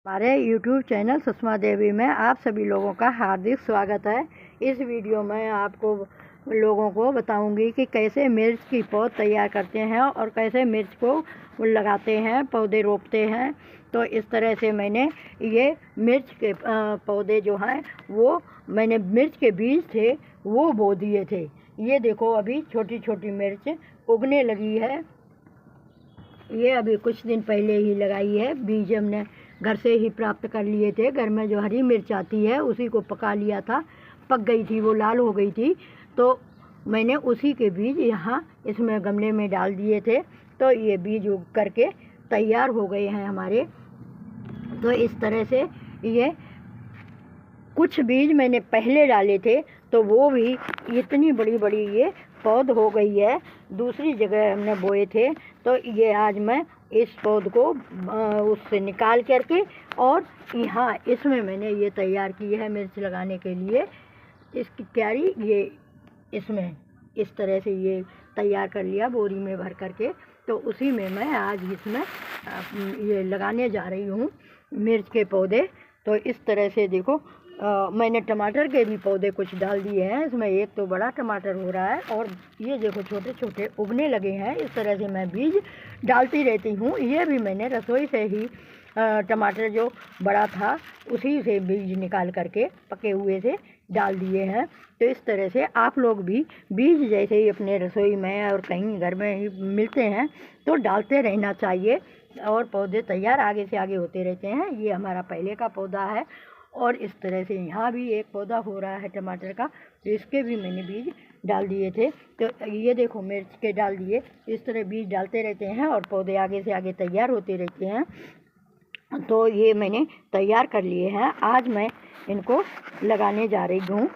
हमारे YouTube channel Sushma Devi में आप सभी लोगों का हार्दिक स्वागत है। इस वीडियो में आपको लोगों को बताऊंगी कि कैसे मिर्च की पौध तैयार करते हैं और कैसे मिर्च को लगाते हैं, पौधे रोपते हैं। तो इस तरह से मैंने ये मिर्च के पौधे जो हैं वो मैंने मिर्च के बीज थे वो बो दिए थे। ये देखो अभी छोटी छोटी मिर्च उगने लगी है। ये अभी कुछ दिन पहले ही लगाई है, बीज हमने घर से ही प्राप्त कर लिए थे। घर में जो हरी मिर्च आती है उसी को पका लिया था, पक गई थी, वो लाल हो गई थी, तो मैंने उसी के बीज यहाँ इसमें गमले में डाल दिए थे। तो ये बीज उग करके तैयार हो गए हैं हमारे। तो इस तरह से ये कुछ बीज मैंने पहले डाले थे तो वो भी इतनी बड़ी बड़ी ये पौध हो गई है। दूसरी जगह हमने बोए थे तो ये आज मैं इस पौध को उससे निकाल करके और यहाँ इसमें मैंने ये तैयार की है मिर्च लगाने के लिए। इसकी क्यारी ये इसमें इस तरह से ये तैयार कर लिया बोरी में भर करके। तो उसी में मैं आज इसमें ये लगाने जा रही हूँ मिर्च के पौधे। तो इस तरह से देखो मैंने टमाटर के भी पौधे कुछ डाल दिए हैं इसमें। एक तो बड़ा टमाटर हो रहा है और ये देखो छोटे छोटे उगने लगे हैं। इस तरह से मैं बीज डालती रहती हूँ। ये भी मैंने रसोई से ही टमाटर जो बड़ा था उसी से बीज निकाल करके पके हुए से डाल दिए हैं। तो इस तरह से आप लोग भी बीज जैसे ही अपने रसोई में और कहीं घर में ही मिलते हैं तो डालते रहना चाहिए और पौधे तैयार आगे से आगे होते रहते हैं। ये हमारा पहले का पौधा है और इस तरह से यहाँ भी एक पौधा हो रहा है टमाटर का, तो इसके भी मैंने बीज डाल दिए थे। तो ये देखो मिर्च के डाल दिए। इस तरह बीज डालते रहते हैं और पौधे आगे से आगे तैयार होते रहते हैं। तो ये मैंने तैयार कर लिए हैं, आज मैं इनको लगाने जा रही हूँ।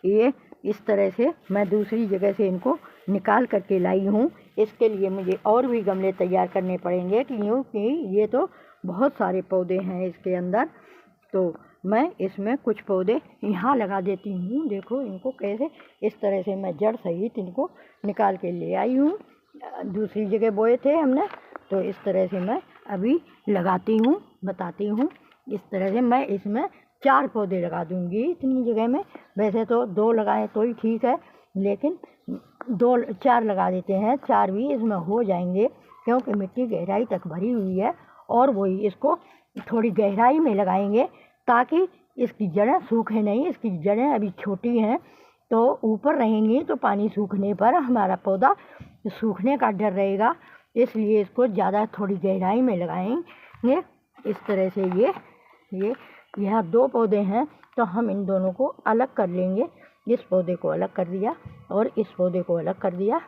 ये इस तरह से मैं दूसरी जगह से इनको निकाल करके लाई हूँ। इसके लिए मुझे और भी गमले तैयार करने पड़ेंगे क्योंकि ये तो बहुत सारे पौधे हैं इसके अंदर। तो मैं इसमें कुछ पौधे यहाँ लगा देती हूँ। देखो इनको कैसे इस तरह से मैं जड़ सहित इनको निकाल के ले आई हूँ। दूसरी जगह बोए थे हमने, तो इस तरह से मैं अभी लगाती हूँ, बताती हूँ। इस तरह से मैं इसमें 4 पौधे लगा दूँगी इतनी जगह में। वैसे तो 2 लगाएं तो ही ठीक है, लेकिन 4 लगा देते हैं। 4 भी इसमें हो जाएंगे क्योंकि मिट्टी गहराई तक भरी हुई है और वही इसको थोड़ी गहराई में लगाएंगे ताकि इसकी जड़ें सूखे नहीं। इसकी जड़ें अभी छोटी हैं तो ऊपर रहेंगी तो पानी सूखने पर हमारा पौधा सूखने का डर रहेगा, इसलिए इसको ज़्यादा थोड़ी गहराई में लगाएंगे। इस तरह से ये यहाँ 2 पौधे हैं तो हम इन दोनों को अलग कर लेंगे। इस पौधे को अलग कर दिया और इस पौधे को अलग कर दिया।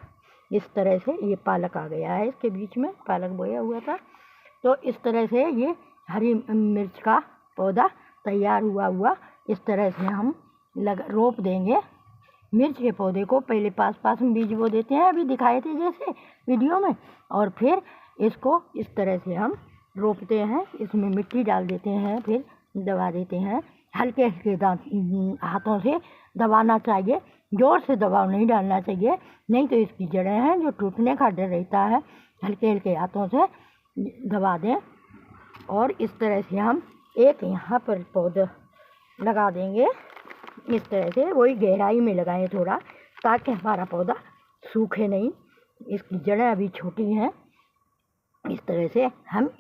इस तरह से ये पालक आ गया है, इसके बीच में पालक बोया हुआ था। तो इस तरह से ये हरी मिर्च का पौधा तैयार हुआ इस तरह से हम रोप देंगे। मिर्च के पौधे को पहले पास पास में बीज बो देते हैं, अभी दिखाए थे जैसे वीडियो में, और फिर इसको इस तरह से हम रोपते हैं। इसमें मिट्टी डाल देते हैं, फिर दबा देते हैं। हल्के हल्के हाथों से दबाना चाहिए, जोर से दबाव नहीं डालना चाहिए, नहीं तो इसकी जड़ें हैं जो टूटने का डर रहता है। हल्के हल्के हाथों से दबा दें और इस तरह से हम एक यहाँ पर पौधा लगा देंगे। इस तरह से वही गहराई में लगाएं थोड़ा, ताकि हमारा पौधा सूखे नहीं। इसकी जड़ें अभी छोटी हैं। इस तरह से हम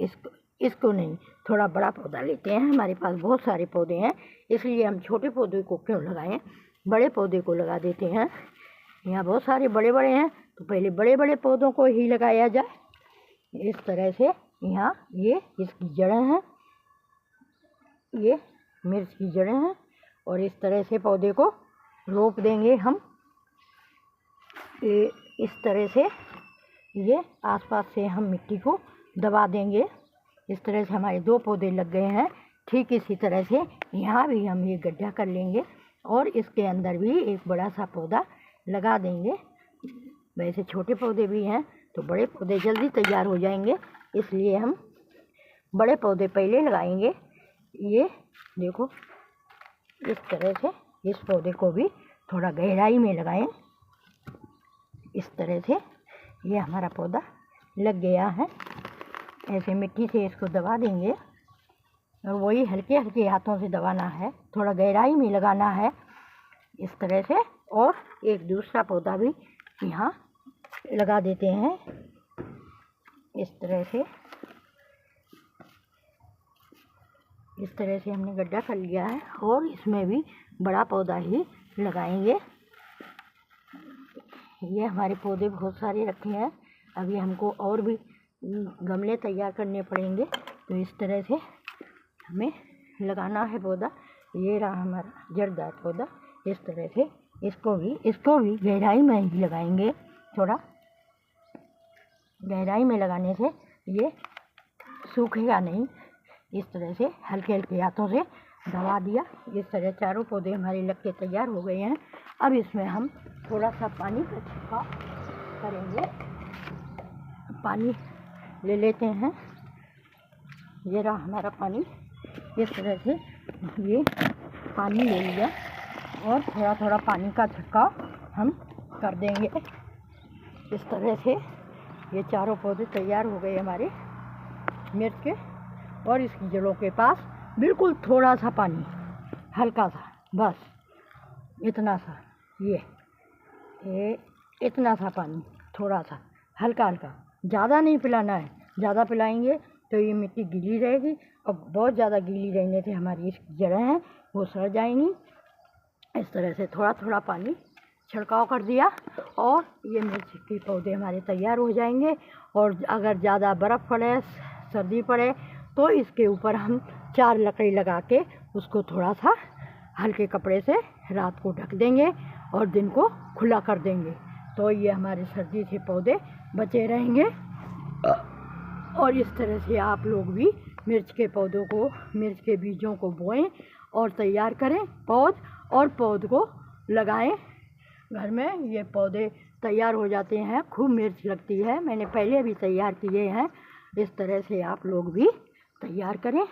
इसको नहीं, थोड़ा बड़ा पौधा लेते हैं। हमारे पास बहुत सारे पौधे हैं, इसलिए हम छोटे पौधे को क्यों लगाएं, बड़े पौधे को लगा देते हैं। यहाँ बहुत सारे बड़े बड़े हैं तो पहले बड़े बड़े पौधों को ही लगाया जाए। इस तरह से यहाँ ये इसकी जड़ें हैं, ये मिर्च की जड़ें हैं और इस तरह से पौधे को रोप देंगे हम। इस तरह से ये आसपास से हम मिट्टी को दबा देंगे। इस तरह से हमारे 2 पौधे लग गए हैं। ठीक इसी तरह से यहाँ भी हम ये गड्ढा कर लेंगे और इसके अंदर भी एक बड़ा सा पौधा लगा देंगे। वैसे छोटे पौधे भी हैं तो बड़े पौधे जल्दी तैयार हो जाएंगे, इसलिए हम बड़े पौधे पहले लगाएंगे। ये देखो इस तरह से इस पौधे को भी थोड़ा गहराई में लगाएं। इस तरह से ये हमारा पौधा लग गया है। ऐसे मिट्टी से इसको दबा देंगे और वही हल्के हल्के हाथों से दबाना है, थोड़ा गहराई में लगाना है इस तरह से। और एक दूसरा पौधा भी यहाँ लगा देते हैं इस तरह से। इस तरह से हमने गड्ढा कर लिया है और इसमें भी बड़ा पौधा ही लगाएंगे। ये हमारे पौधे बहुत सारे रखे हैं, अभी हमको और भी गमले तैयार करने पड़ेंगे। तो इस तरह से हमें लगाना है पौधा। ये रहा हमारा जड़दार पौधा। इस तरह से इसको भी गहराई में ही लगाएंगे। थोड़ा गहराई में लगाने से ये सूखेगा नहीं। इस तरह से हल्के हल्के हाथों से दबा दिया। इस तरह चारों पौधे हमारे लग के तैयार हो गए हैं। अब इसमें हम थोड़ा सा पानी का छिड़काव करेंगे। पानी ले लेते हैं। ये रहा हमारा पानी। इस तरह से ये पानी ले लिया और थोड़ा थोड़ा पानी का छिड़काव हम कर देंगे। इस तरह से ये चारों पौधे तैयार हो गए हमारे मिर्च के। और इसकी जड़ों के पास बिल्कुल थोड़ा सा पानी, हल्का सा, बस इतना सा, ये इतना सा पानी, थोड़ा सा हल्का हल्का, ज़्यादा नहीं पिलाना है। ज़्यादा पिलाएंगे तो ये मिट्टी गीली रहेगी और बहुत ज़्यादा गीली रहने से हमारी इसकी जड़ें हैं वो सड़ जाएंगी। इस तरह से थोड़ा थोड़ा पानी छिड़काव कर दिया और ये मिर्च के पौधे हमारे तैयार हो जाएंगे। और अगर ज़्यादा बर्फ़ पड़े, सर्दी पड़े, तो इसके ऊपर हम 4 लकड़ी लगा के उसको थोड़ा सा हल्के कपड़े से रात को ढक देंगे और दिन को खुला कर देंगे। तो ये हमारे सर्दी से पौधे बचे रहेंगे। और इस तरह से आप लोग भी मिर्च के पौधों को, मिर्च के बीजों को बोएं और तैयार करें पौध को लगाएं घर में। ये पौधे तैयार हो जाते हैं, खूब मिर्च लगती है। मैंने पहले भी तैयार किए हैं। इस तरह से आप लोग भी तैयार करें।